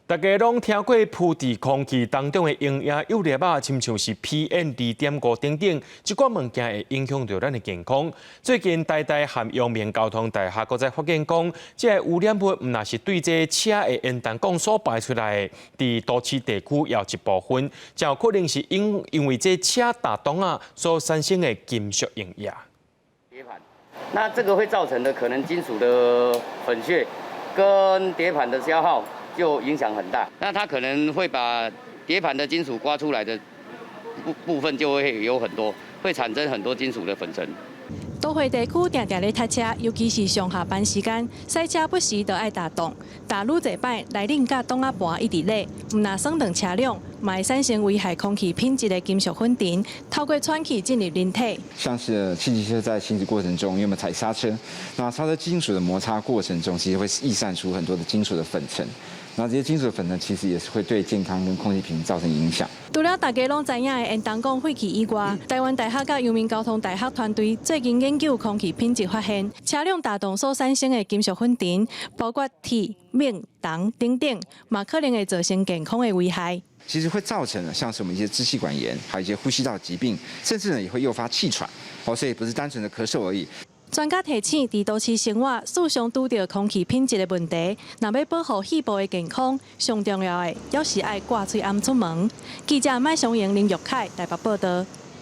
大家拢听过浮伫空气当中的营养有粒啊，亲像是 PM2.5等等，这款物件会影响到咱的健康。最近台大和阳明交通大学搁在发现讲，这污染物毋若是对这车的烟弹讲所排出来的，伫都市地区也有一部分，就有可能是因为这车打洞啊所产生的金属营养。碟盘，那这个会造成的可能金属的粉屑跟碟盘的消耗。 就影响很大，那它可能会把碟盘的金属刮出来的部分就会有很多，会产生很多金属的粉尘。都会地区常常咧塞车，尤其是上下班时间，塞车不时就爱打洞，打愈侪摆，内冷甲洞仔盘一直咧，唔若省长车辆，嘛会产生危害空气品质的金属粉尘，透过喘气进入人体。像是汽机车在行驶过程中，因为我们踩刹车，那刹车金属的摩擦过程中，其实会逸散出很多的金属的粉尘。 那这些金属的粉尘其实也是会对健康跟空气品质造成影响。除了大家拢知影的烟弹讲废气以外，台湾大学甲阳明交通大学团队最近研究空气品质，发现车辆打洞所产生的金属粉尘，包括铁、锰、铜等等，嘛可能会造成健康的危害。 其实会造成像是我们一些支气管炎，还有一些呼吸道疾病，甚至呢也会诱发气喘。所以不是单纯的咳嗽而已。 专家提醒，在都市生活时常拄到空气品质的问题，若要保护肺部的健康，上重要的，还是爱挂嘴暗出门。记者麦松营林玉凯台北报道。